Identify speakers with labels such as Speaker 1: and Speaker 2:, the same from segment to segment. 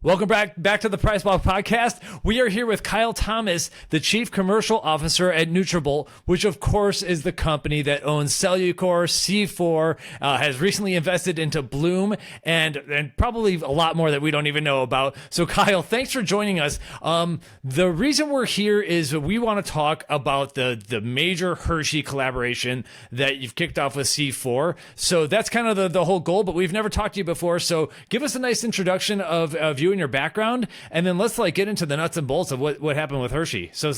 Speaker 1: Welcome back to the Price Block Podcast. We are here with Kyle Thomas, the Chief Commercial Officer at Nutrabolt, which of course is the company that owns Cellucor, C4, has recently invested into Bloom, and probably a lot more that we don't even know about. So Kyle, thanks for joining us. The reason we're here is we want to talk about the major Hershey collaboration that you've kicked off with C4. So that's kind of the whole goal, but we've never talked to you before. So give us a nice introduction of you and your background, and then let's get into the nuts and bolts of what happened with Hershey. So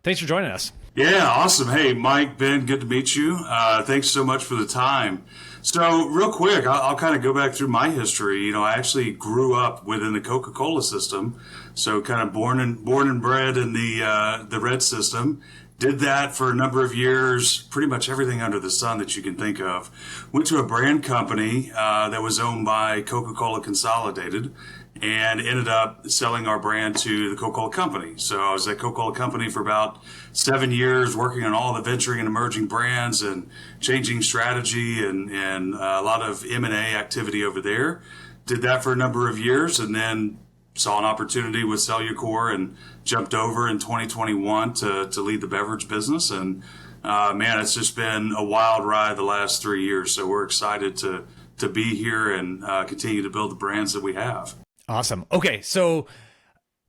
Speaker 1: thanks for joining us.
Speaker 2: Yeah, awesome. Hey, Mike, Ben, good to meet you. Thanks so much for the time. So real quick, I'll kind of go back through my history. You know, I actually grew up within the Coca-Cola system, so kind of born and bred in the red system. Did that for a number of years, pretty much everything under the sun that you can think of. Went to a brand company that was owned by Coca-Cola Consolidated, and ended up selling our brand to the Coca-Cola Company. So I was at Coca-Cola Company for about 7 years, working on all the venturing and emerging brands and changing strategy and a lot of M&A activity over there. Did that for a number of years, and then saw an opportunity with Cellucor and jumped over in 2021 to lead the beverage business. And man, it's just been a wild ride the last 3 years. So we're excited to be here and continue to build the brands that we have.
Speaker 1: Awesome. Okay, so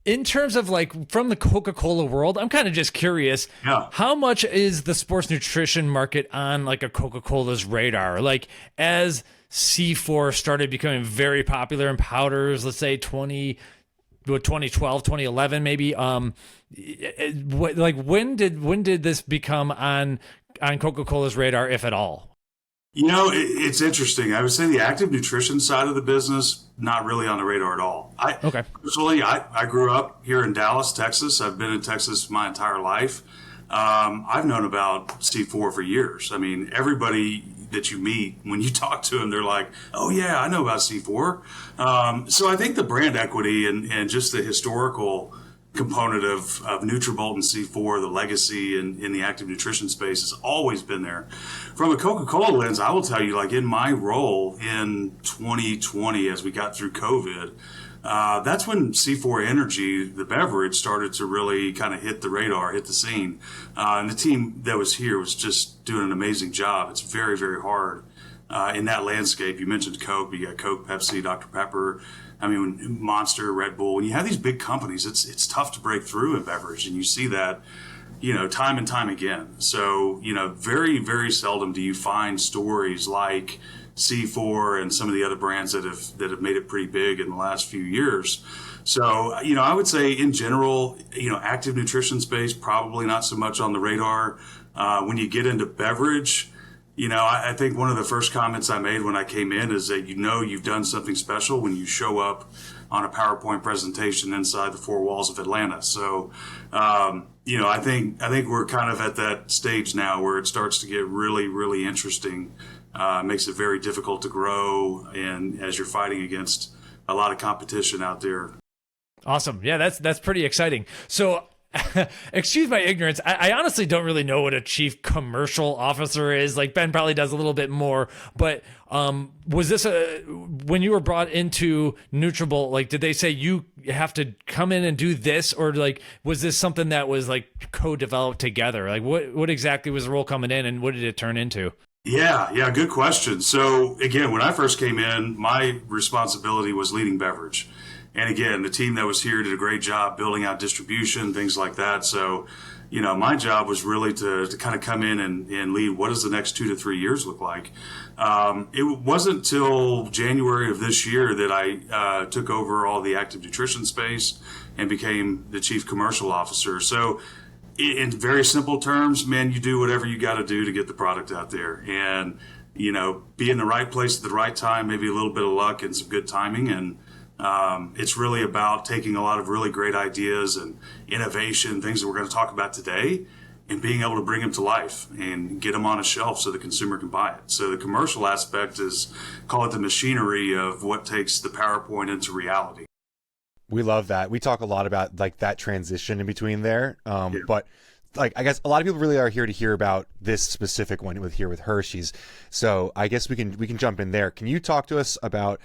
Speaker 1: in terms of from the Coca-Cola world, I'm kind of just curious, how much is the sports nutrition market on a Coca-Cola's radar? As C4 started becoming very popular in powders, let's say 2012, 2011, maybe. When did this become on Coca-Cola's radar, if at all?
Speaker 2: You know, it's interesting. I would say the active nutrition side of the business, not really on the radar at all. Personally, I grew up here in Dallas, Texas. I've been in Texas my entire life. I've known about C4 for years. I mean, everybody that you meet, when you talk to them, they're like, oh yeah, I know about C4. So I think the brand equity and just the historical component of Nutrabolt and C4, the legacy in the active nutrition space has always been there. From a Coca-Cola lens, I will tell you, in my role in 2020 as we got through COVID, that's when C4 Energy, the beverage, started to really kind of hit the radar, hit the scene. And the team that was here was just doing an amazing job. It's very, very hard in that landscape. You mentioned Coke, you got Coke, Pepsi, Dr. Pepper. I mean, Monster, Red Bull. When you have these big companies, it's tough to break through in beverage, and you see that, time and time again. So, very, very seldom do you find stories like C4 and some of the other brands that have made it pretty big in the last few years. So, I would say in general, active nutrition space, probably not so much on the radar. When you get into beverage, I think one of the first comments I made when I came in is that you've done something special when you show up on a PowerPoint presentation inside the four walls of Atlanta. So, I think we're kind of at that stage now where it starts to get really, really interesting. Makes it very difficult to grow, and as you're fighting against a lot of competition out there.
Speaker 1: Awesome. Yeah, that's pretty exciting. So excuse my ignorance. I honestly don't really know what a chief commercial officer is. Ben probably does a little bit more, but was this when you were brought into Nutrabolt, did they say you have to come in and do this, or was this something that was co-developed together? What exactly was the role coming in, and what did it turn into?
Speaker 2: Yeah, good question. So again, when I first came in, my responsibility was leading beverage. And again, the team that was here did a great job building out distribution, things like that. So, my job was really to kind of come in and lead what does the next 2 to 3 years look like. It wasn't till January of this year that I took over all the active nutrition space and became the chief commercial officer. So in very simple terms, man, you do whatever you got to do to get the product out there. And, be in the right place at the right time, maybe a little bit of luck and some good timing. And it's really about taking a lot of really great ideas and innovation, things that we're going to talk about today, and being able to bring them to life and get them on a shelf so the consumer can buy it. So the commercial aspect is, call it the machinery of what takes the PowerPoint into reality.
Speaker 3: We love that. We talk a lot about that transition in between there. But I guess a lot of people really are here to hear about this specific one with Hershey's. So I guess we can jump in there. Can you talk to us about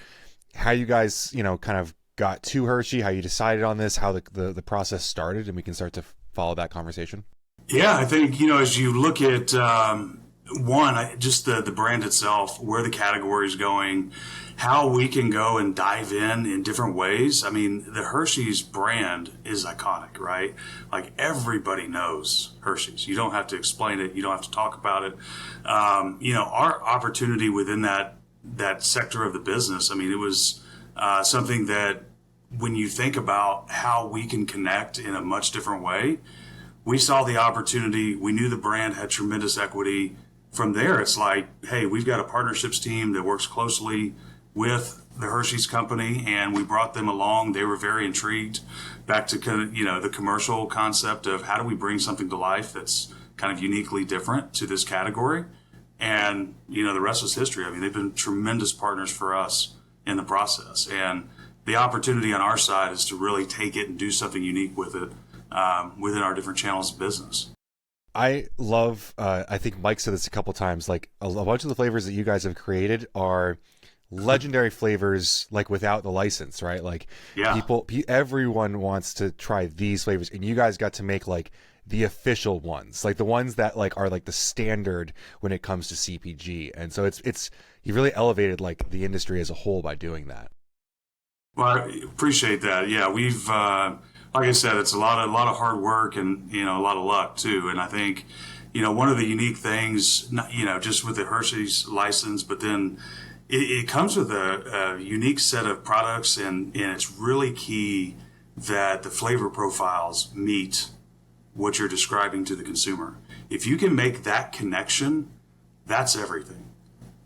Speaker 3: how you guys, kind of got to Hershey, how you decided on this, how the process started, and we can start to follow that conversation.
Speaker 2: Yeah, I think, as you look at just the brand itself, where the category is going, how we can go and dive in different ways. I mean, the Hershey's brand is iconic, right? Like everybody knows Hershey's. You don't have to explain it. You don't have to talk about it. Our opportunity within that sector of the business, I mean, it was something that when you think about how we can connect in a much different way, we saw the opportunity. We knew the brand had tremendous equity. From there, it's like, hey, we've got a partnerships team that works closely with the Hershey's company, and we brought them along. They were very intrigued. Back to the commercial concept of how do we bring something to life that's kind of uniquely different to this category. And, the rest is history. I mean, they've been tremendous partners for us in the process. And the opportunity on our side is to really take it and do something unique with it within our different channels of business.
Speaker 3: I love, I think Mike said this a couple times, like a bunch of the flavors that you guys have created are legendary flavors, like without the license, right? Like everyone wants to try these flavors, and you guys got to make like the official ones, like the ones that like are like the standard when it comes to CPG. And so it's you really elevated like the industry as a whole by doing that.
Speaker 2: Well, I appreciate that. Yeah, we've like I said, it's a lot of hard work and a lot of luck too. And I think one of the unique things, just with the Hershey's license, but then it comes with a unique set of products, and it's really key that the flavor profiles meet what you're describing to the consumer. If you can make that connection, that's everything.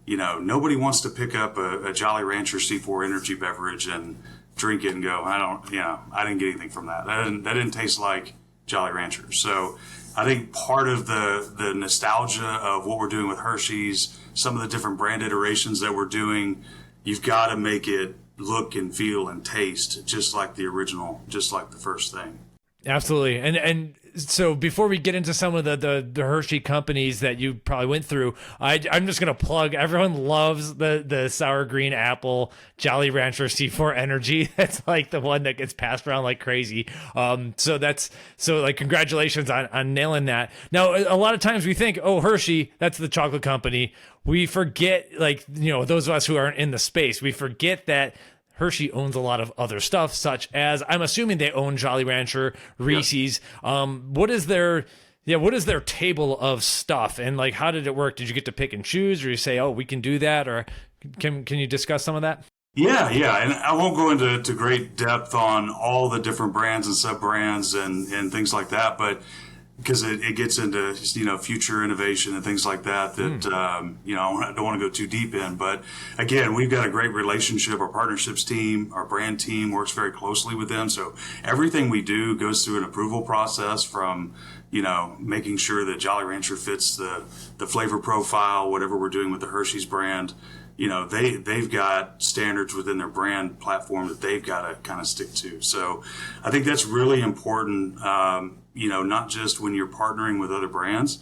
Speaker 2: Nobody wants to pick up a Jolly Rancher C4 energy beverage and drink it and go, I didn't get anything from that. That didn't taste like Jolly Rancher. So I think part of the nostalgia of what we're doing with Hershey's, some of the different brand iterations that we're doing, you've got to make it look and feel and taste just like the original, just like the first thing.
Speaker 1: Absolutely. And so before we get into some of the Hershey companies that you probably went through, I'm just going to plug, everyone loves the sour green apple Jolly Rancher C4 Energy. That's like the one that gets passed around like crazy. So congratulations on nailing that. Now, a lot of times we think, oh, Hershey, that's the chocolate company. We forget, those of us who aren't in the space, we forget that Hershey owns a lot of other stuff, such as, I'm assuming they own Jolly Rancher, Reese's. Yeah. What is their table of stuff, and like how did it work? Did you get to pick and choose, or you say, oh, we can do that, or can you discuss some of that?
Speaker 2: Yeah, and I won't go into great depth on all the different brands and sub brands and things like that, but because it gets into future innovation and things like that I don't want to go too deep in. But again, we've got a great relationship. Our partnerships team, our brand team works very closely with them. So everything we do goes through an approval process, from making sure that Jolly Rancher fits the flavor profile, whatever we're doing with the Hershey's brand. They've got standards within their brand platform that they've got to kind of stick to. So I think that's really important. Not just when you're partnering with other brands,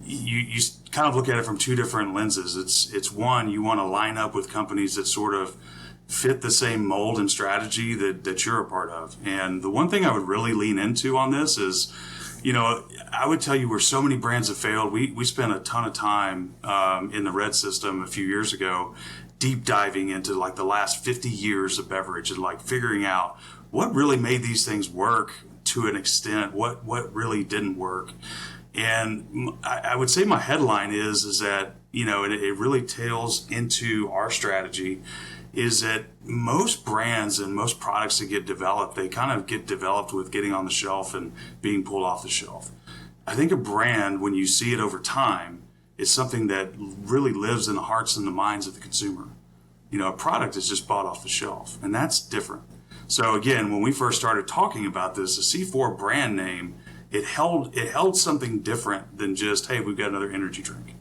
Speaker 2: you kind of look at it from two different lenses. It's one, you want to line up with companies that sort of fit the same mold and strategy that you're a part of. And the one thing I would really lean into on this is, I would tell you where so many brands have failed. We spent a ton of time in the Red System a few years ago, deep diving into like the last 50 years of beverage and like figuring out what really made these things work to an extent, what really didn't work. And I would say my headline is that, and it really tails into our strategy, is that most brands and most products that get developed, they kind of get developed with getting on the shelf and being pulled off the shelf. I think a brand, when you see it over time, is something that really lives in the hearts and the minds of the consumer. A product is just bought off the shelf, and that's different. So again, when we first started talking about this, the C4 brand name, it held something different than just, hey, we've got another energy drink.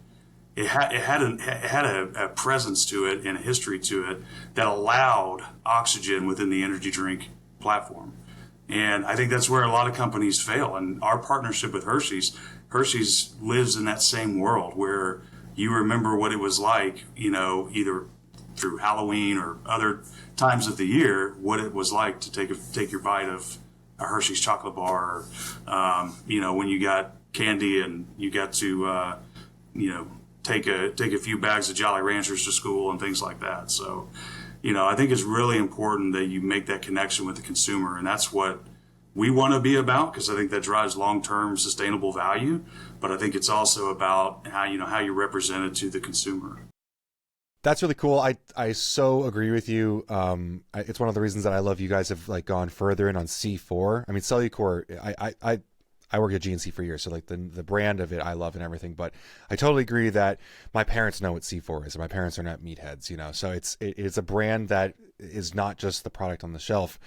Speaker 2: It had a presence to it and a history to it that allowed oxygen within the energy drink platform. And I think that's where a lot of companies fail. And our partnership with Hershey's lives in that same world where you remember what it was like, either through Halloween or other times of the year what it was like to take your bite of a Hershey's chocolate bar, or, when you got candy and you got to, take a few bags of Jolly Ranchers to school and things like that. So, I think it's really important that you make that connection with the consumer, and that's what we want to be about, because I think that drives long-term sustainable value. But I think it's also about how you're represented to the consumer.
Speaker 3: That's really cool. I so agree with you. It's one of the reasons that I love you guys have like gone further in on C4. I mean, Cellucor, I worked at GNC for years, so like the brand of it I love and everything, but I totally agree that my parents know what C4 is, and my parents are not meatheads, so it's a brand that is not just the product on the shelf.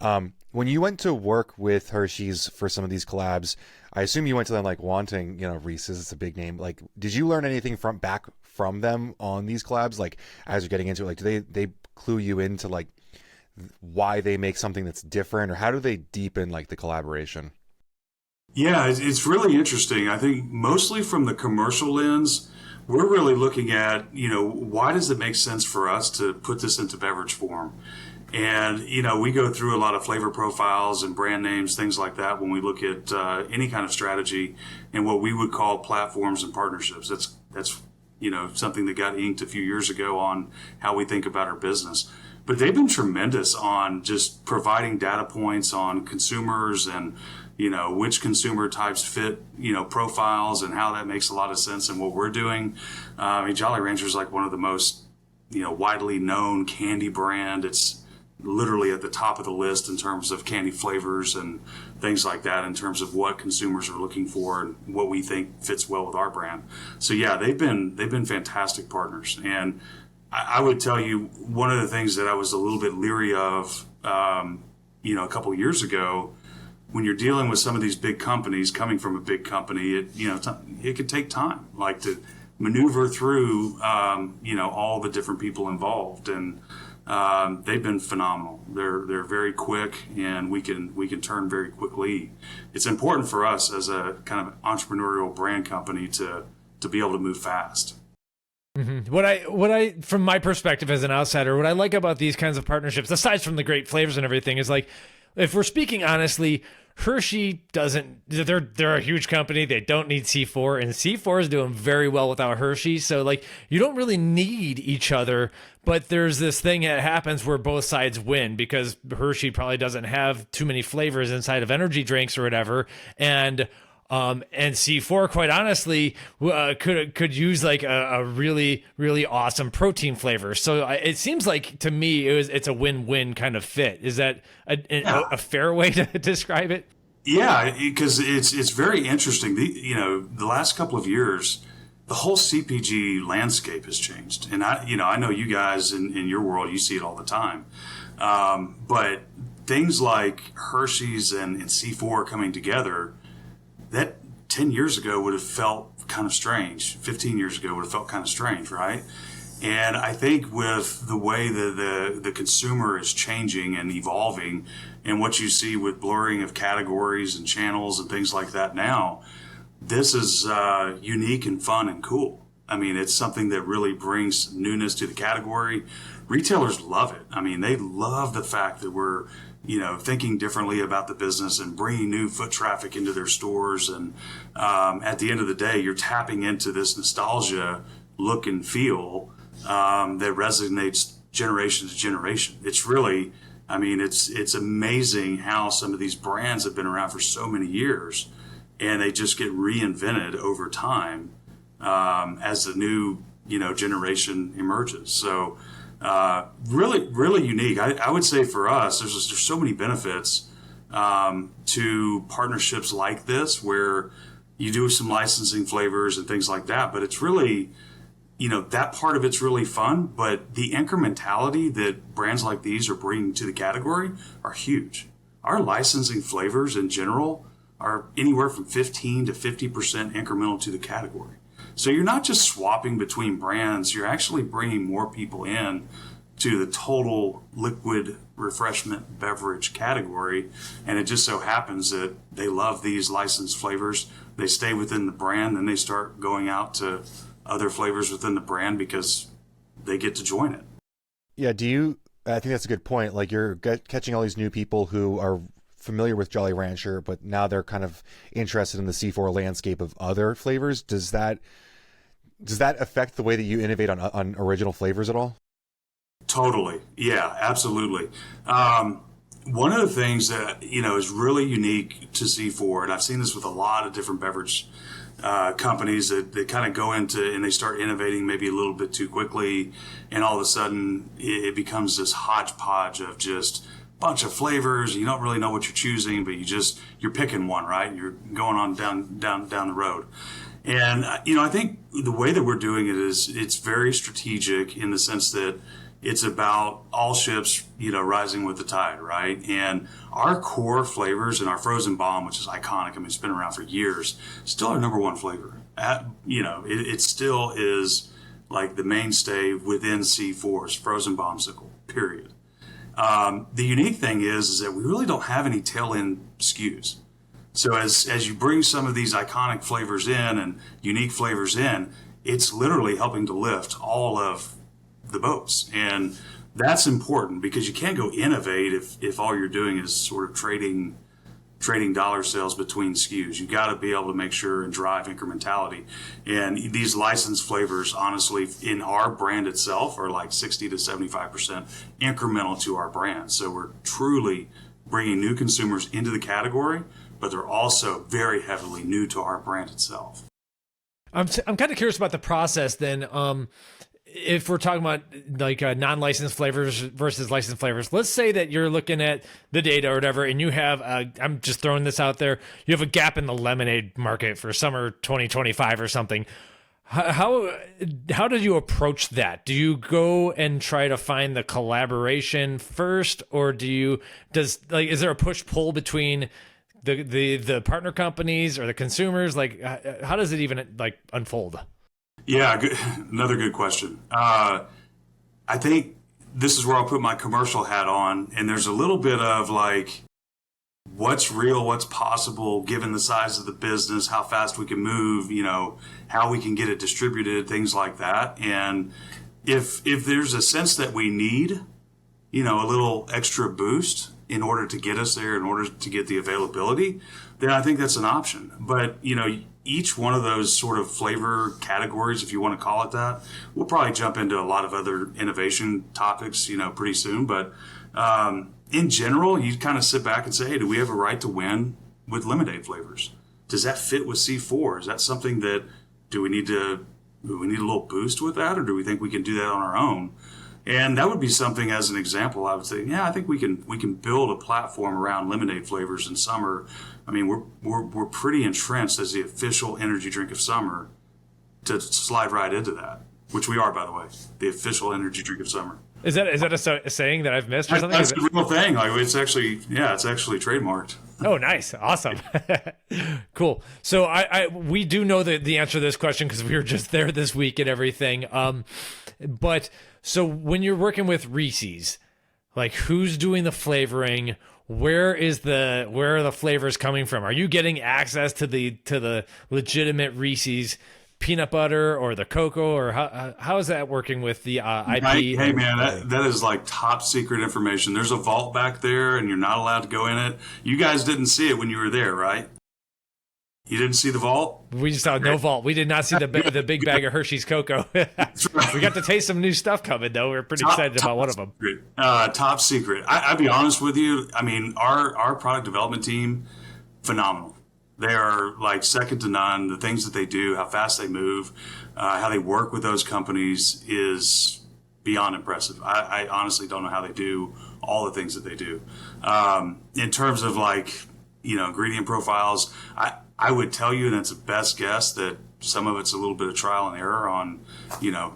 Speaker 3: When you went to work with Hershey's for some of these collabs, I assume you went to them like wanting, Reese's, it's a big name. Like, did you learn anything back from them on these collabs? Like, as you're getting into it, like, do they clue you into like why they make something that's different, or how do they deepen like the collaboration?
Speaker 2: Yeah, it's really interesting. I think mostly from the commercial lens, we're really looking at, why does it make sense for us to put this into beverage form? And, we go through a lot of flavor profiles and brand names, things like that, when we look at any kind of strategy and what we would call platforms and partnerships. That's something that got inked a few years ago on how we think about our business. But they've been tremendous on just providing data points on consumers and, which consumer types fit, profiles, and how that makes a lot of sense in what we're doing. Jolly Rancher is like one of the most, widely known candy brand. It's literally at the top of the list in terms of candy flavors and things like that, in terms of what consumers are looking for and what we think fits well with our brand. So yeah, they've been fantastic partners. And I would tell you, one of the things that I was a little bit leery of, a couple of years ago, when you're dealing with some of these big companies coming from a big company, it could take time, like to maneuver through, all the different people involved. And they've been phenomenal. They're very quick, and we can turn very quickly. It's important for us as a kind of entrepreneurial brand company to be able to move fast.
Speaker 1: Mm-hmm. What I, from my perspective as an outsider, what I like about these kinds of partnerships, aside from the great flavors and everything, is like, if we're speaking honestly, Hershey they're a huge company. They don't need C4, and C4 is doing very well without Hershey. So like, you don't really need each other, but there's this thing that happens where both sides win, because Hershey probably doesn't have too many flavors inside of energy drinks or whatever. And C4, quite honestly, could use like a really, really awesome protein flavor. So it seems like, to me, it's a win-win kind of fit. Is that a fair way to describe it?
Speaker 2: Yeah, because it's very interesting. The last couple of years, the whole CPG landscape has changed, and I know you guys in your world, you see it all the time. But things like Hershey's and C4 coming together, that 10 years ago would have felt kind of strange. 15 years ago would have felt kind of strange, right? And I think with the way that the consumer is changing and evolving, and what you see with blurring of categories and channels and things like that now, this is unique and fun and cool. I mean, it's something that really brings newness to the category. Retailers love it. I mean, they love the fact that we're thinking differently about the business and bringing new foot traffic into their stores. And at the end of the day, you're tapping into this nostalgia look and feel that resonates generation to generation. It's really, it's amazing how some of these brands have been around for so many years, and they just get reinvented over time as the new, generation emerges. So really, really unique. I would say for us, there's so many benefits to partnerships like this, where you do some licensing flavors and things like that. But it's really, that part of it's really fun. But the incrementality that brands like these are bringing to the category are huge. Our licensing flavors in general are anywhere from 15 to 50% incremental to the category. So you're not just swapping between brands, you're actually bringing more people in to the total liquid refreshment beverage category. And it just so happens that they love these licensed flavors. They stay within the brand, then they start going out to other flavors within the brand because they get to join it.
Speaker 3: Yeah. I think that's a good point. Like you're catching all these new people who are familiar with Jolly Rancher, but now they're kind of interested in the C4 landscape of other flavors. Does that affect the way that you innovate on original flavors at all?
Speaker 2: Totally. Yeah, absolutely. One of the things that, is really unique to C4, and I've seen this with a lot of different beverage companies that they kind of go into and they start innovating maybe a little bit too quickly, and all of a sudden it becomes this hodgepodge of just a bunch of flavors. You don't really know what you're choosing, but you're picking one, right? You're going on down the road. And, I think the way that we're doing it is it's very strategic in the sense that it's about all ships, rising with the tide, right? And our core flavors and our frozen bomb, which is iconic, I mean, it's been around for years, still our number one flavor. It still is like the mainstay within C4's frozen bombsicle, period. The unique thing is that we really don't have any tail end SKUs. So as you bring some of these iconic flavors in and unique flavors in, it's literally helping to lift all of the boats. And that's important because you can't go innovate if all you're doing is sort of trading dollar sales between SKUs. You got to be able to make sure and drive incrementality. And these licensed flavors, honestly, in our brand itself are like 60 to 75% incremental to our brand. So we're truly bringing new consumers into the category, but they're also very heavily new to our brand itself.
Speaker 1: I'm kind of curious about the process then. If we're talking about like non-licensed flavors versus licensed flavors, let's say that you're looking at the data or whatever, and you have, I'm just throwing this out there, you have a gap in the lemonade market for summer 2025 or something. How do you approach that? Do you go and try to find the collaboration first, or is there a push-pull between the partner companies or the consumers? Like, how does it even like unfold?
Speaker 2: Yeah, another good question. I think this is where I'll put my commercial hat on, and there's a little bit of like, what's real, what's possible, given the size of the business, how fast we can move, how we can get it distributed, things like that. And if there's a sense that we need, a little extra boost in order to get us there, in order to get the availability, then I think that's an option. But, each one of those sort of flavor categories, if you want to call it that, we'll probably jump into a lot of other innovation topics, pretty soon. But in general, you kind of sit back and say, hey, do we have a right to win with lemonade flavors? Does that fit with C4? Is that something that, do we need a little boost with that, or do we think we can do that on our own? And that would be something, as an example, I would say, yeah, I think we can build a platform around lemonade flavors in summer. I mean, we're pretty entrenched as the official energy drink of summer to slide right into that, which we are, by the way, the official energy drink of summer.
Speaker 1: Is that a saying that I've missed or something?
Speaker 2: That's a real thing. Like it's actually trademarked.
Speaker 1: Oh, nice. Awesome. Cool. So we do know the answer to this question because we were just there this week and everything. But so when you're working with Reese's, like who's doing the flavoring? Where are the flavors coming from? Are you getting access to the legitimate Reese's peanut butter or the cocoa, or how is that working with the IP?
Speaker 2: Hey man, that is like top secret information. There's a vault back there and you're not allowed to go in it. You guys didn't see it when you were there, right? You didn't see the vault?
Speaker 1: We just saw no vault. We did not see the big bag of Hershey's cocoa. We got to taste some new stuff coming though. We're pretty excited about one of them.
Speaker 2: Top secret. I'll be honest with you. I mean, our product development team, phenomenal. They are like second to none. The things that they do, how fast they move, how they work with those companies is beyond impressive. I honestly don't know how they do all the things that they do. In terms of like, ingredient profiles, I would tell you, and it's a best guess, that some of it's a little bit of trial and error on,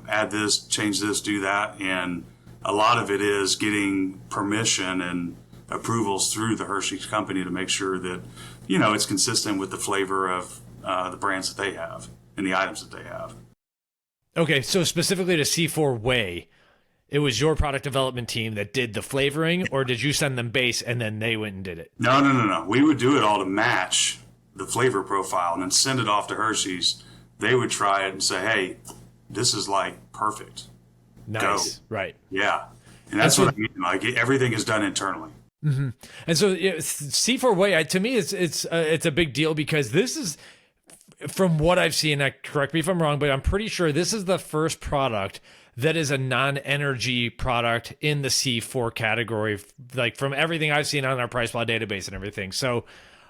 Speaker 2: add this, change this, do that. And a lot of it is getting permission and approvals through the Hershey's company to make sure that, it's consistent with the flavor of the brands that they have and the items that they have.
Speaker 1: Okay, so specifically to C4 Whey, it was your product development team that did the flavoring, or did you send them base and then they went and did it?
Speaker 2: No. We would do it all to match the flavor profile and then send it off to Hershey's. They would try it and say, hey, this is like perfect.
Speaker 1: Nice.
Speaker 2: Go.
Speaker 1: Right.
Speaker 2: Yeah. And that's what I mean. Like everything is done internally.
Speaker 1: Mm-hmm. And so C4 Whey, to me, it's a big deal because this is, from what I've seen, correct me if I'm wrong, but I'm pretty sure this is the first product that is a non-energy product in the C4 category, like from everything I've seen on our PricePlow database and everything. So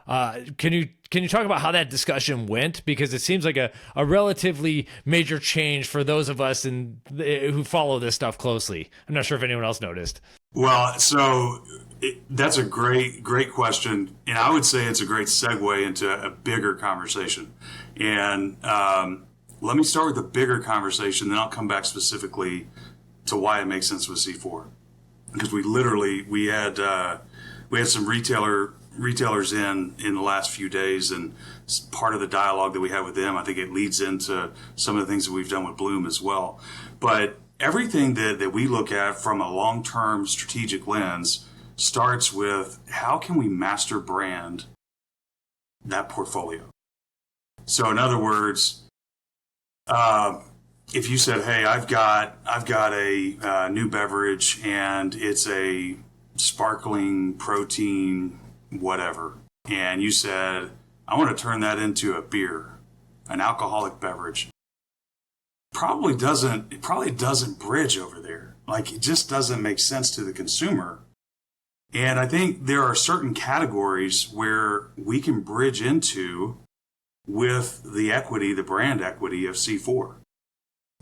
Speaker 1: can you talk about how that discussion went? Because it seems like a relatively major change for those of us who follow this stuff closely. I'm not sure if anyone else noticed.
Speaker 2: Well, so that's a great question. And I would say it's a great segue into a bigger conversation. And let me start with the bigger conversation, then I'll come back specifically to why it makes sense with C4. Because we had some retailers in the last few days, and part of the dialogue that we had with them, I think it leads into some of the things that we've done with Bloom as well. But everything that we look at from a long-term strategic lens starts with how can we master brand that portfolio? So in other words, if you said, hey, I've got a new beverage and it's a sparkling protein whatever, and you said, I want to turn that into a beer, an alcoholic beverage, it probably doesn't bridge over there. Like, it just doesn't make sense to the consumer. And I think there are certain categories where we can bridge into with the brand equity of C4.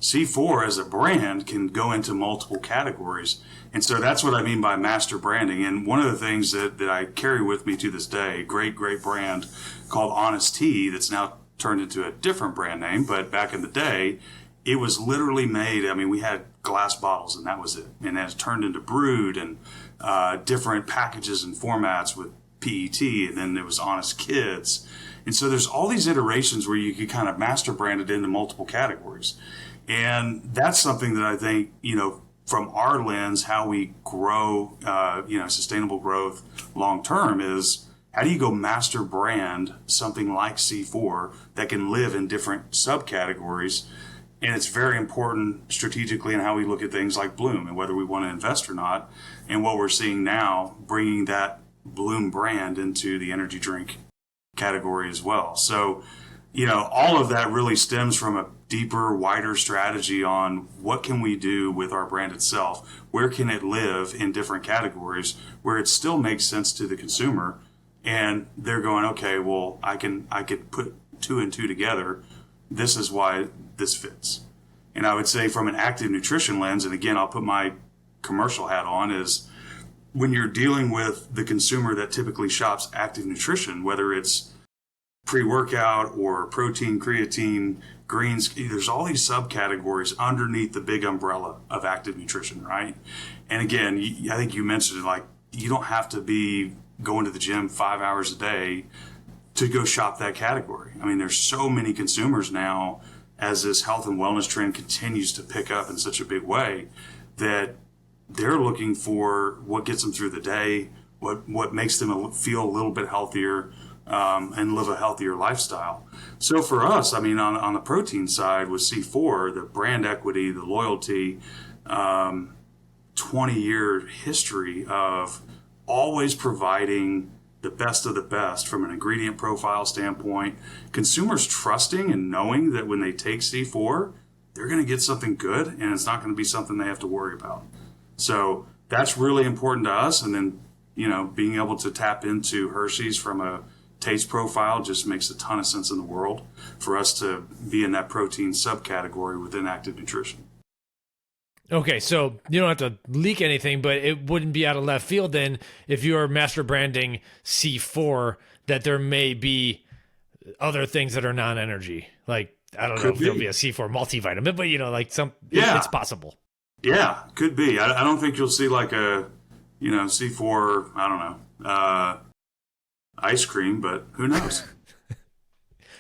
Speaker 2: C4 as a brand can go into multiple categories. And so that's what I mean by master branding. And one of the things that I carry with me to this day, great brand called Honest Tea that's now turned into a different brand name. But back in the day, it was literally made, we had glass bottles and that was it. And then it's turned into brewed and different packages and formats with PET. And then there was Honest Kids. And so there's all these iterations where you could kind of master brand it into multiple categories. And that's something that I think, from our lens, how we grow, sustainable growth long term is how do you go master brand something like C4 that can live in different subcategories? And it's very important strategically in how we look at things like Bloom and whether we want to invest or not. And what we're seeing now, bringing that Bloom brand into the energy drink category as well. So, all of that really stems from a deeper, wider strategy on what can we do with our brand itself? Where can it live in different categories where it still makes sense to the consumer? And they're going, okay, well, I could put two and two together. This is why this fits. And I would say from an active nutrition lens, and again, I'll put my commercial hat on, is when you're dealing with the consumer that typically shops active nutrition, whether it's pre-workout or protein, creatine, greens, there's all these subcategories underneath the big umbrella of active nutrition, right? And again, I think you mentioned it, like, you don't have to be going to the gym 5 hours a day to go shop that category. There's so many consumers now, as this health and wellness trend continues to pick up in such a big way, that they're looking for what gets them through the day, what makes them feel a little bit healthier, and live a healthier lifestyle. So for us, on the protein side with C4, the brand equity, the loyalty, 20-year history of always providing the best of the best from an ingredient profile standpoint, consumers trusting and knowing that when they take C4, they're going to get something good and it's not going to be something they have to worry about. So that's really important to us. And then, being able to tap into Hershey's from a taste profile just makes a ton of sense in the world for us to be in that protein subcategory within active nutrition.
Speaker 1: Okay, so you don't have to leak anything, but it wouldn't be out of left field then if you are master branding C4 that there may be other things that are non-energy. Like, I don't know if there'll be a C4 multivitamin, but it's possible.
Speaker 2: Yeah, could be. I don't think you'll see like a, C4, I don't know, ice cream, but who knows?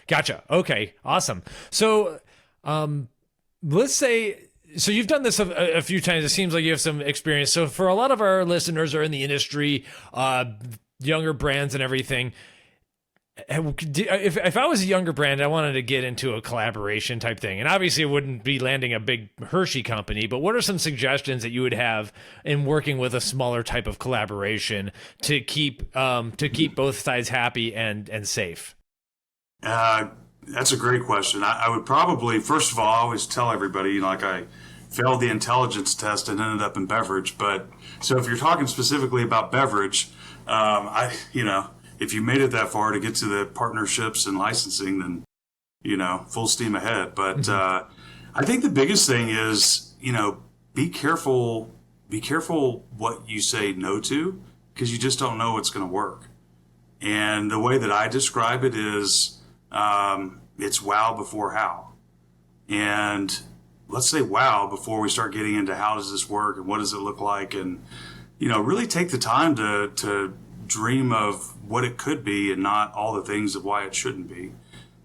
Speaker 1: Gotcha. Okay, awesome. So let's say, so you've done this a few times. It seems like you have some experience. So for a lot of our listeners are in the industry, younger brands and everything, If I was a younger brand, I wanted to get into a collaboration type thing, and obviously it wouldn't be landing a big Hershey company, but what are some suggestions that you would have in working with a smaller type of collaboration to keep both sides happy and safe?
Speaker 2: That's a great question. I would probably, first of all, I always tell everybody, like I failed the intelligence test and ended up in beverage. But so if you're talking specifically about beverage, if you made it that far to get to the partnerships and licensing, then, full steam ahead. But I think the biggest thing is, be careful what you say no to, because you just don't know what's going to work. And the way that I describe it is it's wow before how. And let's say wow before we start getting into how does this work and what does it look like, and really take the time to dream of what it could be and not all the things of why it shouldn't be.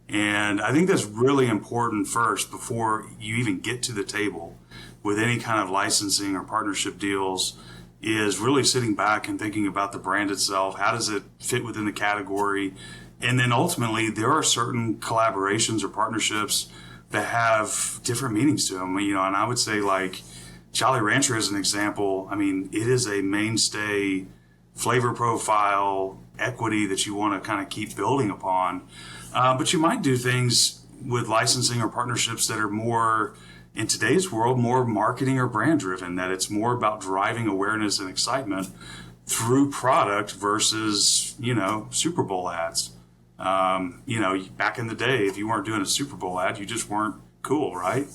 Speaker 2: And I think that's really important first before you even get to the table with any kind of licensing or partnership deals, is really sitting back and thinking about the brand itself. How does it fit within the category? And then ultimately there are certain collaborations or partnerships that have different meanings to them, and I would say like Jolly Rancher as an example. I mean, it is a mainstay flavor profile equity that you want to kind of keep building upon. But you might do things with licensing or partnerships that are more, in today's world, more marketing or brand driven, that it's more about driving awareness and excitement through product versus, Super Bowl ads. Back in the day, if you weren't doing a Super Bowl ad, you just weren't cool, right?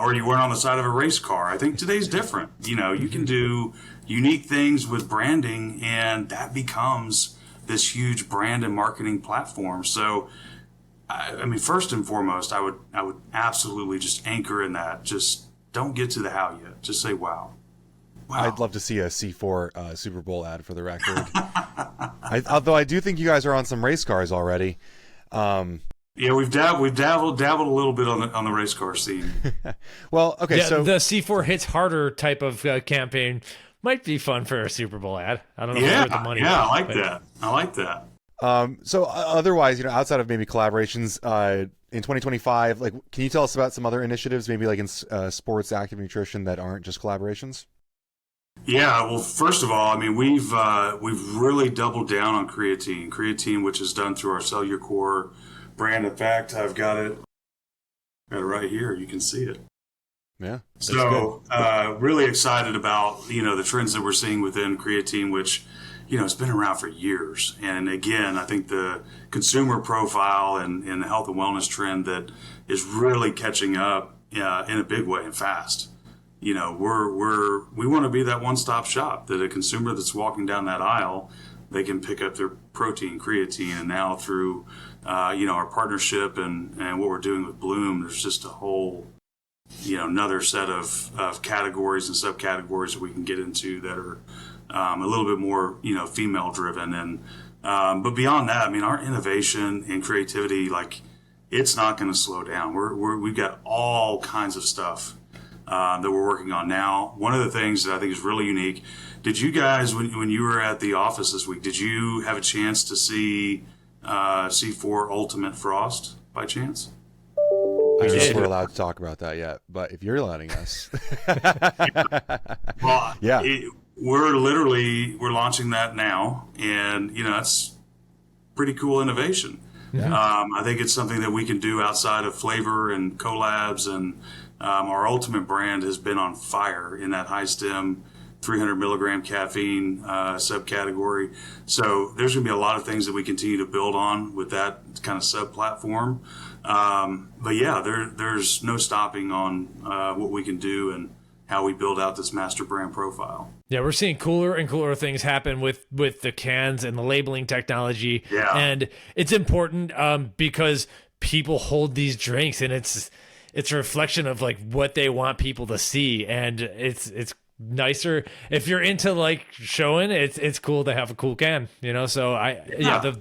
Speaker 2: Or you weren't on the side of a race car. I think today's different. You can do unique things with branding, and that becomes this huge brand and marketing platform. So, I mean, first and foremost, I would absolutely just anchor in that. Just don't get to the how yet. Just say wow.
Speaker 3: I'd love to see a C4 Super Bowl ad, for the record. Although I do think you guys are on some race cars already.
Speaker 2: Yeah, we've dabbled a little bit on the race car scene.
Speaker 3: Well, okay,
Speaker 1: yeah,
Speaker 3: so
Speaker 1: the C4 hits harder type of campaign might be fun for a Super Bowl ad. I don't know
Speaker 2: where
Speaker 1: the money.
Speaker 2: Yeah, I like that.
Speaker 3: So otherwise, outside of maybe collaborations, in 2025, like, can you tell us about some other initiatives, maybe like in sports active nutrition, that aren't just collaborations?
Speaker 2: Yeah, well, first of all, I mean, we've really doubled down on creatine, which is done through our CelluCore brand. In fact, I've got it right here. You can see it.
Speaker 3: Yeah.
Speaker 2: So, really excited about, the trends that we're seeing within creatine, which, it's been around for years. And again, I think the consumer profile and the health and wellness trend that is really catching up in a big way and fast. We want to be that one-stop shop that a consumer that's walking down that aisle, they can pick up their protein, creatine, and now through, our partnership and what we're doing with Bloom, there's just a whole, another set of categories and subcategories that we can get into that are a little bit more, female driven. And, but beyond that, I mean, our innovation and creativity, like, it's not going to slow down. We've got all kinds of stuff that we're working on now. One of the things that I think is really unique, did you guys, when you were at the office this week, did you have a chance to see C4 Ultimate Frost by chance?
Speaker 3: I don't know if we're allowed to talk about that yet, but if you're letting us.
Speaker 2: Well,
Speaker 3: yeah.
Speaker 2: We're launching that now, and, that's pretty cool innovation.
Speaker 3: Yeah.
Speaker 2: I think it's something that we can do outside of flavor and collabs, and our Ultimate brand has been on fire in that high stem 300 milligram caffeine subcategory. So there's going to be a lot of things that we continue to build on with that kind of sub platform. But yeah, there's no stopping on what we can do and how we build out this master brand profile.
Speaker 1: Yeah, we're seeing cooler and cooler things happen with the cans and the labeling technology.
Speaker 2: Yeah.
Speaker 1: And it's important because people hold these drinks, and it's a reflection of like what they want people to see, and it's nicer if you're into like showing it's cool to have a cool can, so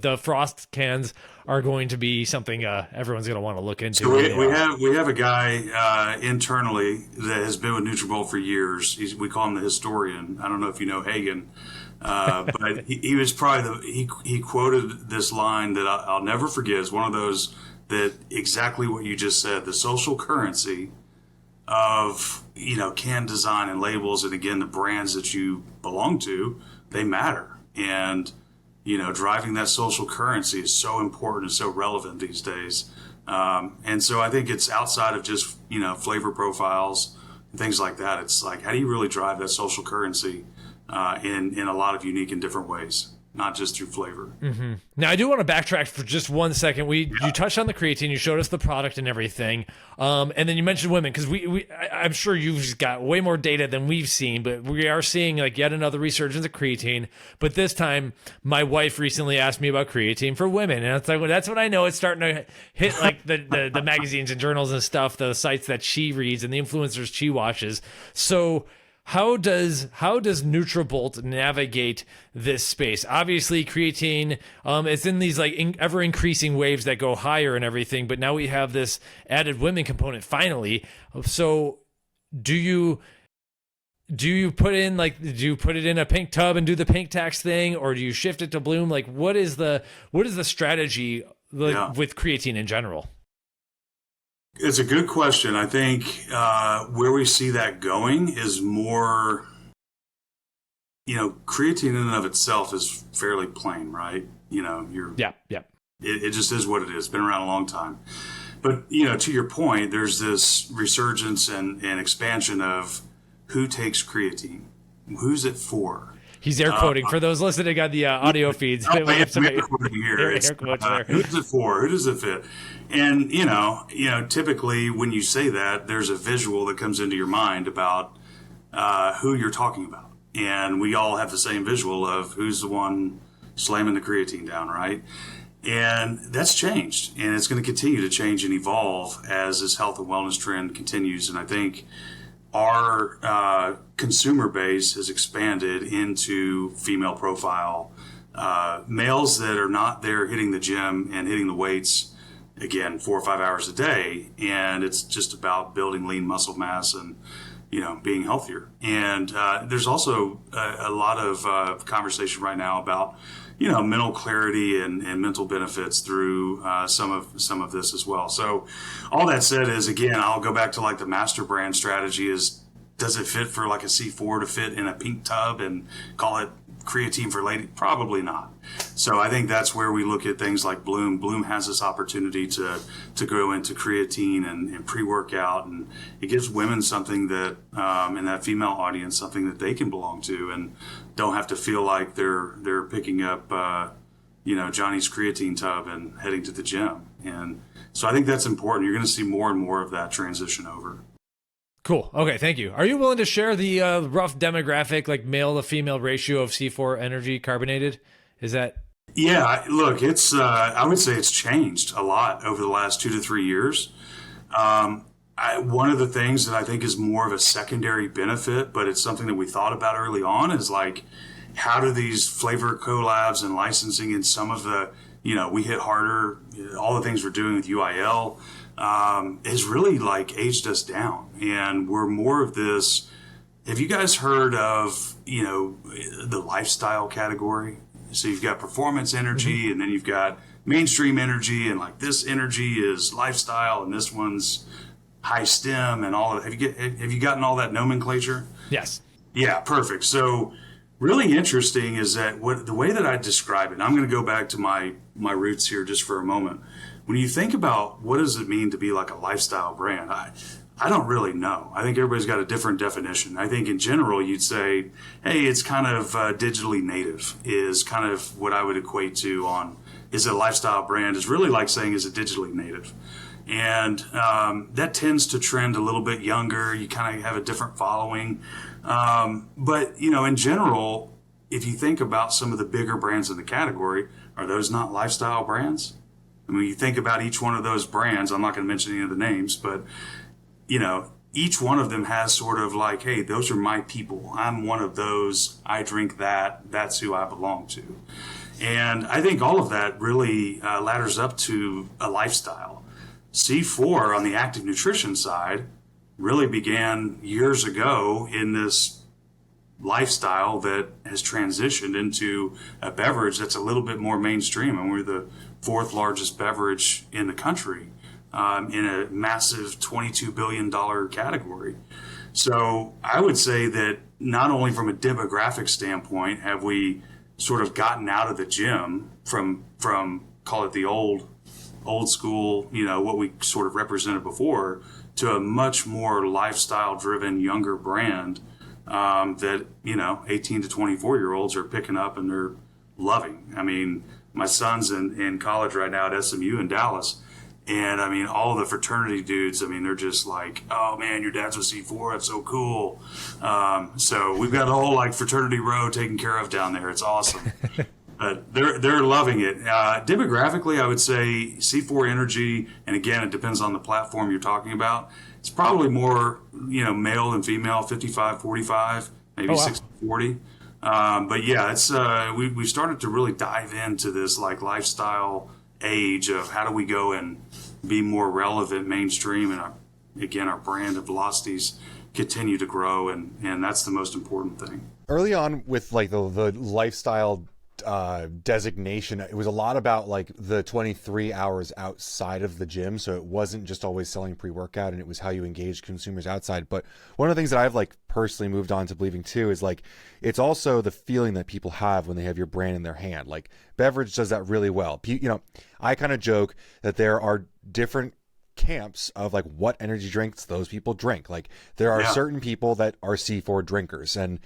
Speaker 1: the Frost cans are going to be something everyone's going to want to look into.
Speaker 2: So we have a guy internally that has been with Nutrabolt for years. We call him the historian. I don't know if you know Hagen. But he was probably he quoted this line that I'll never forget. It's one of those that exactly what you just said, the social currency of, can design and labels. And again, the brands that you belong to, they matter. And, driving that social currency is so important and so relevant these days. And so I think it's outside of just, flavor profiles and things like that. It's like, how do you really drive that social currency in a lot of unique and different ways, not just through flavor.
Speaker 1: Mm-hmm. Now, I do want to backtrack for just 1 second. You touched on the creatine, you showed us the product and everything, and then you mentioned women, because I'm sure you've got way more data than we've seen, but we are seeing like yet another resurgence of creatine. But this time, my wife recently asked me about creatine for women, and it's like, well, that's when I know it's starting to hit like the magazines and journals and stuff, the sites that she reads and the influencers she watches. So How does Nutrabolt navigate this space? Obviously, creatine it's in these like ever increasing waves that go higher and everything, but now we have this added women component finally. So, do you put it in a pink tub and do the pink tax thing, or do you shift it to bloom? Like, what is the strategy with creatine in general?
Speaker 2: It's a good question. I think where we see that going is more, creatine in and of itself is fairly plain, right? It just is what it is. It's been around a long time. But, to your point, there's this resurgence and expansion of who takes creatine. Who's it for?
Speaker 1: He's air quoting for those listening on the audio feeds.
Speaker 2: Who's it for? Who does it fit? And typically when you say that, there's a visual that comes into your mind about who you're talking about, and we all have the same visual of who's the one slamming the creatine down, right? And that's changed, and it's going to continue to change and evolve as this health and wellness trend continues. And I think our consumer base has expanded into female profile males that are not there hitting the gym and hitting the weights again 4 or 5 hours a day, and it's just about building lean muscle mass and being healthier. And there's also a lot of conversation right now about mental clarity and mental benefits through some of this as well. So all that said is, again, I'll go back to like the master brand strategy is, does it fit for like a C4 to fit in a pink tub and call it creatine for lady? Probably not. So I think that's where we look at things like Bloom. Bloom has this opportunity to go into creatine and pre-workout, and it gives women something that in that female audience, something that they can belong to and don't have to feel like they're picking up Johnny's creatine tub and heading to the gym. And so I think that's important. You're going to see more and more of that transition over.
Speaker 1: Cool. Okay, thank you. Are you willing to share the rough demographic, like male to female ratio of C4 energy carbonated? Is that?
Speaker 2: Yeah, look, it's I would say it's changed a lot over the last 2 to 3 years. One of the things that I think is more of a secondary benefit, but it's something that we thought about early on, is like, how do these flavor collabs and licensing and some of the, we hit harder, all the things we're doing with UIL, has really like aged us down, and we're more of this. Have you guys heard of the lifestyle category? So you've got performance energy, and then you've got mainstream energy, and like this energy is lifestyle, and this one's high stem, and all of. Have you gotten all that nomenclature?
Speaker 1: Yes.
Speaker 2: Yeah, perfect. So really interesting is that the way that I describe it, and I'm going to go back to my roots here just for a moment. When you think about what does it mean to be like a lifestyle brand, I don't really know. I think everybody's got a different definition. I think in general, you'd say, hey, it's kind of digitally native is kind of what I would equate to on, is it a lifestyle brand? Is really like saying, is it digitally native? And that tends to trend a little bit younger. You kind of have a different following. But, in general, if you think about some of the bigger brands in the category, are those not lifestyle brands? I mean, you think about each one of those brands, I'm not going to mention any of the names, but, each one of them has sort of like, hey, those are my people. I'm one of those. I drink that. That's who I belong to. And I think all of that really ladders up to a lifestyle. C4 on the active nutrition side really began years ago in this lifestyle that has transitioned into a beverage that's a little bit more mainstream. And we're the fourth largest beverage in the country, in a massive $22 billion category. So I would say that not only from a demographic standpoint have we sort of gotten out of the gym from call it the old school, what we sort of represented before, to a much more lifestyle driven younger brand that 18 to 24-year-olds are picking up and they're loving. I mean, my son's in college right now at SMU in Dallas, and I mean, all the fraternity dudes, I mean, they're just like, oh man, your dad's with C4, that's so cool. So we've got a whole fraternity row taken care of down there. It's awesome. But they're loving it. Demographically, I would say C4 Energy, and again, it depends on the platform you're talking about. It's probably more, male than female, 55-45, maybe 60-40. But yeah, it's we've started to really dive into this lifestyle age of how do we go and be more relevant mainstream, and our brand and velocities continue to grow, and that's the most important thing.
Speaker 3: Early on with the lifestyle designation, it was a lot about the 23 hours outside of the gym, so it wasn't just always selling pre-workout, and it was how you engage consumers outside. But one of the things that I've personally moved on to believing too is it's also the feeling that people have when they have your brand in their hand. Beverage does that really well. I kind of joke that there are different camps of what energy drinks those people drink. There are certain people that are C4 drinkers, and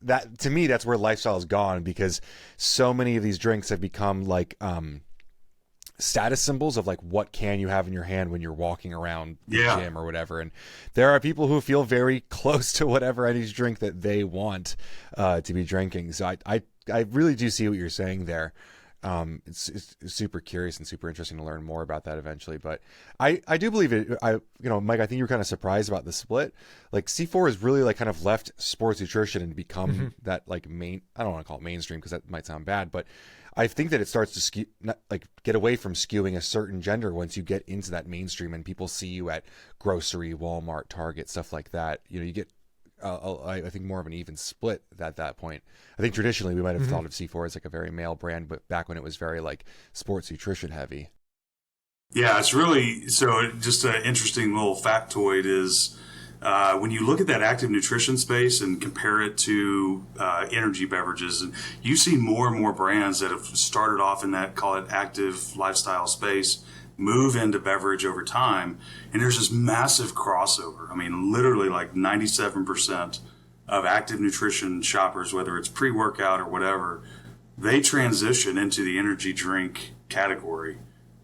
Speaker 3: that to me, that's where lifestyle has gone, because so many of these drinks have become status symbols of what can you have in your hand when you're walking around the gym or whatever. And there are people who feel very close to whatever energy drink that they want to be drinking. So I really do see what you're saying there. It's super curious and super interesting to learn more about that eventually. But I do believe it. Mike, I think you were kind of surprised about the split. C4 has really kind of left sports nutrition and become that main. I don't want to call it mainstream because that might sound bad, but I think that it starts to skew, get away from skewing a certain gender once you get into that mainstream and people see you at grocery, Walmart, Target, stuff like that. You get. I think more of an even split at that point. I think traditionally we might have thought of C4 as a very male brand, but back when it was very sports nutrition heavy.
Speaker 2: Yeah, it's really, so just an interesting little factoid is when you look at that active nutrition space and compare it to energy beverages, and you see more and more brands that have started off in that, call it active lifestyle space, move into beverage over time, and there's this massive crossover. I mean, literally 97% of active nutrition shoppers, whether it's pre-workout or whatever, they transition into the energy drink category,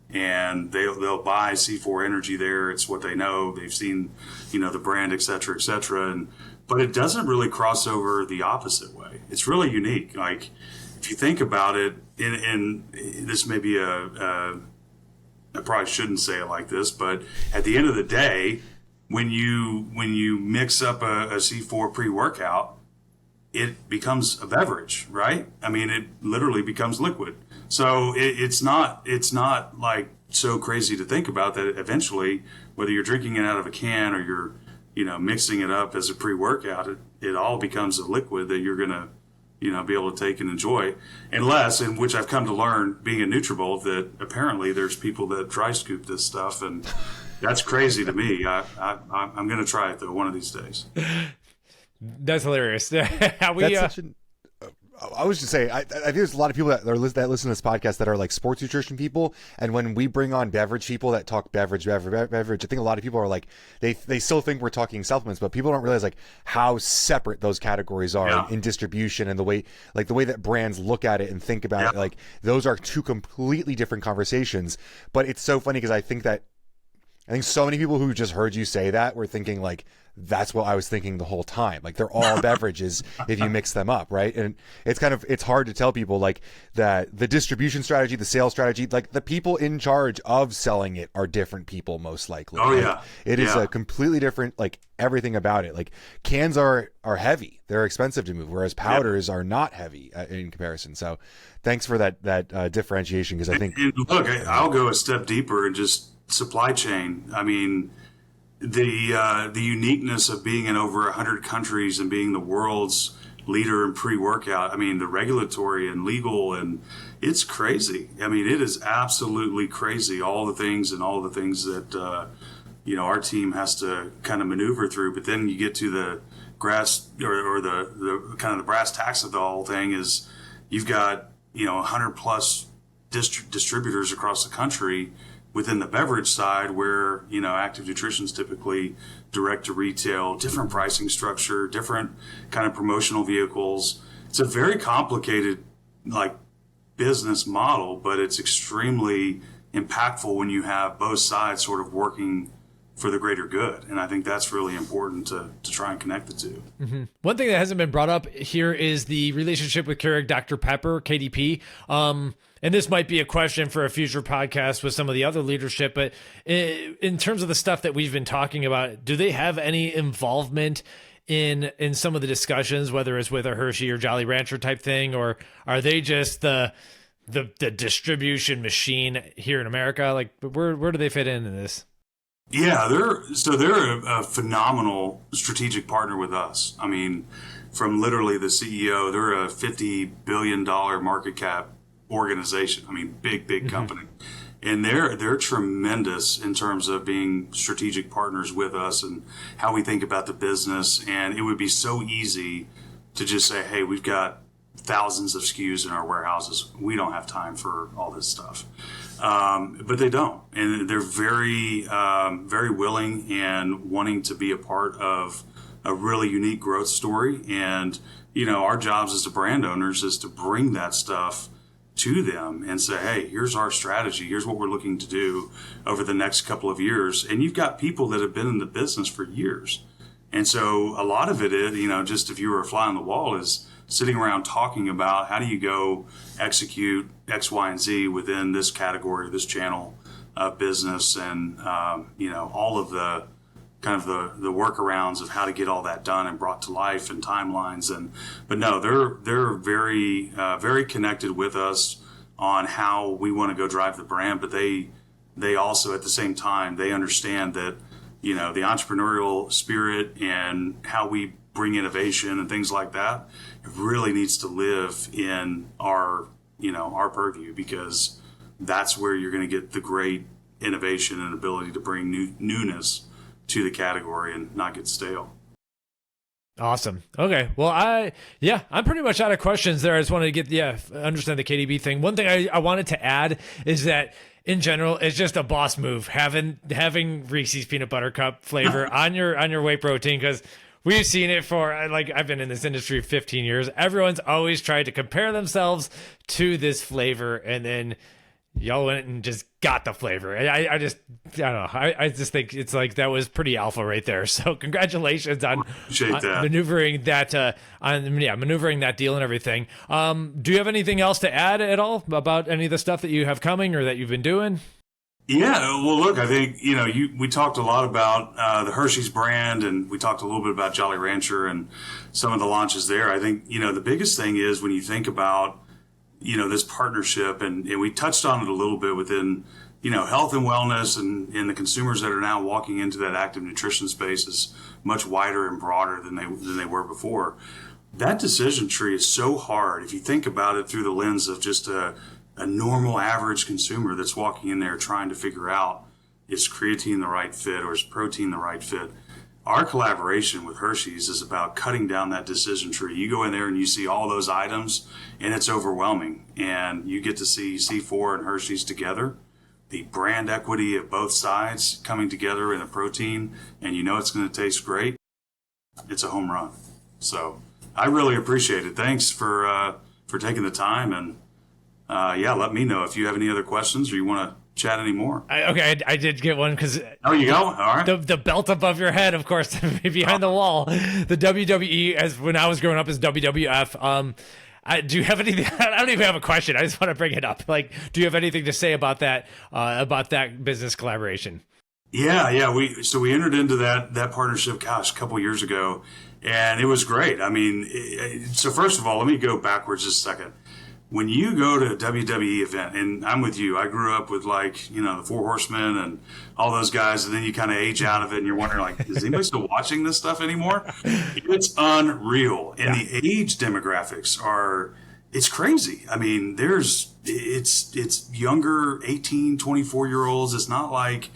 Speaker 2: and they'll buy C4 Energy there. It's what they know. They've seen, the brand, et cetera, but it doesn't really cross over the opposite way. It's really unique. If you think about it, and this may be I probably shouldn't say it like this, but at the end of the day, when you mix up a C4 pre-workout, it becomes a beverage, right? I mean, it literally becomes liquid. So it's not so crazy to think about that eventually, whether you're drinking it out of a can or you're mixing it up as a pre-workout, it all becomes a liquid that you're gonna be able to take and enjoy, unless, in which I've come to learn being a Nutrabolt, that apparently there's people that dry scoop this stuff, and that's crazy to me. I'm going to try it though one of these days.
Speaker 1: That's hilarious.
Speaker 3: I was just saying, I think there's a lot of people that listen to this podcast that are sports nutrition people, and when we bring on beverage people that talk beverage, I think a lot of people are they still think we're talking supplements, but people don't realize how separate those categories are in distribution, and the way that brands look at it and think about it. Those are two completely different conversations. But it's so funny because I think so many people who just heard you say that were thinking that's what I was thinking the whole time. They're all beverages if you mix them up, right? And it's hard to tell people that the distribution strategy, the sales strategy, the people in charge of selling it are different people most likely.
Speaker 2: Oh yeah.
Speaker 3: It is a completely different, everything about it. Cans are heavy. They're expensive to move, whereas powders are not heavy in comparison. So thanks for that differentiation, because I think...
Speaker 2: And look, I'll go a step deeper and just supply chain. I mean, the uniqueness of being in over 100 countries and being the world's leader in pre-workout. I mean, the regulatory and legal, and it's crazy. I mean, it is absolutely crazy. All the things that our team has to kind of maneuver through. But then you get to the grass or the kind of the brass tacks of the whole thing is you've got 100 plus distributors across the country within the beverage side, where Active Nutrition's typically direct to retail, different pricing structure, different kind of promotional vehicles. It's a very complicated business model, but it's extremely impactful when you have both sides sort of working for the greater good. And I think that's really important to try and connect the two.
Speaker 1: Mm-hmm. One thing that hasn't been brought up here is the relationship with Keurig Dr. Pepper, KDP. And this might be a question for a future podcast with some of the other leadership, but in terms of the stuff that we've been talking about, do they have any involvement in some of the discussions, whether it's with a Hershey or Jolly Rancher type thing, or are they just the distribution machine here in America? Like, where do they fit in this?
Speaker 2: Yeah, they're a phenomenal strategic partner with us. I mean, from literally the CEO, they're a $50 billion market cap organization. I mean, big company. And they're tremendous in terms of being strategic partners with us and how we think about the business. And it would be so easy to just say, hey, we've got thousands of SKUs in our warehouses. We don't have time for all this stuff. But they don't. And they're very willing and wanting to be a part of a really unique growth story. And, our jobs as the brand owners is to bring that stuff to them and say, hey, here's our strategy. Here's what we're looking to do over the next couple of years. And you've got people that have been in the business for years. And so a lot of it is, just if you were a fly on the wall, is sitting around talking about how do you go execute X, Y, and Z within this category, this channel of business, and all of the kind of the workarounds of how to get all that done and brought to life and timelines. But no, they're very very connected with us on how we want to go drive the brand. But they also at the same time they understand that the entrepreneurial spirit and how we bring innovation and things like that, it really needs to live in our purview, because that's where you're going to get the great innovation and ability to bring newness to the category and not get stale.
Speaker 1: Awesome. Okay. Well, I'm pretty much out of questions there. I just wanted to understand the KDB thing. One thing I wanted to add is that in general, it's just a boss move having Reese's peanut butter cup flavor on your whey protein, because we've seen it for, I've been in this industry 15 years. Everyone's always tried to compare themselves to this flavor, and then y'all went and just got the flavor. I don't know. I just think it's that was pretty alpha right there. So congratulations on maneuvering that, maneuvering that deal and everything. Do you have anything else to add at all about any of the stuff that you have coming or that you've been doing?
Speaker 2: Yeah, well, look, I think, we talked a lot about the Hershey's brand, and we talked a little bit about Jolly Rancher and some of the launches there. I think, the biggest thing is when you think about, this partnership, and we touched on it a little bit within, health and wellness, and the consumers that are now walking into that active nutrition space is much wider and broader than they were before. That decision tree is so hard if you think about it through the lens of just a normal average consumer that's walking in there trying to figure out, is creatine the right fit or is protein the right fit? Our collaboration with Hershey's is about cutting down that decision tree. You go in there and you see all those items, and it's overwhelming. And you get to see C4 and Hershey's together, the brand equity of both sides coming together in a protein, and it's going to taste great. It's a home run. So I really appreciate it. Thanks for taking the time, and let me know if you have any other questions or you want to chat anymore.
Speaker 1: I did get one because
Speaker 2: you go. All right.
Speaker 1: The belt above your head, of course, behind the wall. The WWE, as when I was growing up, is WWF. Do you have anything? I don't even have a question. I just want to bring it up. Do you have anything to say about that business collaboration?
Speaker 2: Yeah. We entered into that partnership, a couple years ago, and it was great. I mean, so first of all, let me go backwards just a second. when you go to a WWE event, and I'm with you, I grew up with like, the Four Horsemen and all those guys, and then you kind of age out of it and you're wondering like, is anybody still watching this stuff anymore? It's unreal. And the age demographics it's crazy. I mean, it's younger 18, 24-year-olds. It's not like,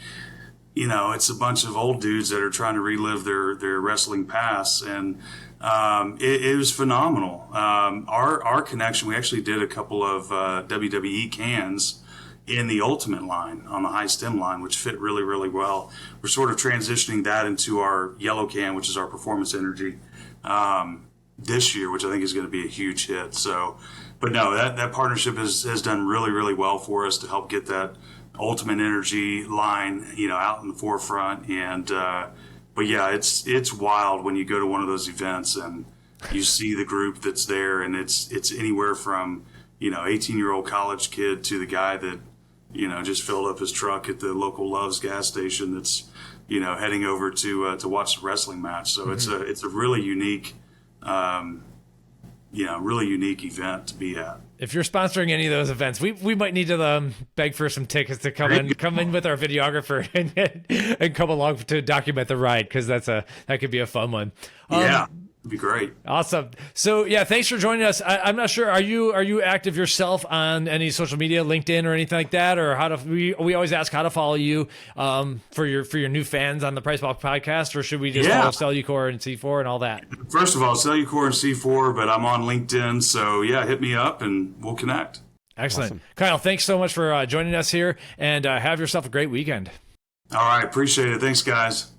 Speaker 2: it's a bunch of old dudes that are trying to relive their wrestling past. And it was phenomenal. Our connection, we actually did a couple of WWE cans in the Ultimate line on the high stem line, which fit really, really well. We're sort of transitioning that into our yellow can, which is our Performance Energy, this year, which I think is going to be a huge hit. So, but no, that partnership has done really, really well for us to help get that Ultimate Energy line, out in the forefront. And, but yeah, it's wild when you go to one of those events and you see the group that's there, and it's anywhere from, 18-year-old college kid to the guy that, just filled up his truck at the local Love's gas station that's, heading over to watch the wrestling match. So it's a really unique, really unique event to be at.
Speaker 1: If you're sponsoring any of those events, we might need to beg for some tickets to come in with our videographer and come along to document the ride, because that could be a fun one.
Speaker 2: Yeah. It'd be great.
Speaker 1: Awesome. So yeah, thanks for joining us. I'm not sure. Are you active yourself on any social media, LinkedIn or anything like that, or we always ask how to follow you for your new fans on the Price Walk podcast, or should we just follow Cellucor and C4 and all that?
Speaker 2: First of all, Cellucor and C4, but I'm on LinkedIn, so yeah, hit me up and we'll connect.
Speaker 1: Excellent.
Speaker 3: Awesome.
Speaker 1: Kyle, thanks so much for joining us here, and have yourself a great weekend.
Speaker 2: All right, appreciate it. Thanks, guys.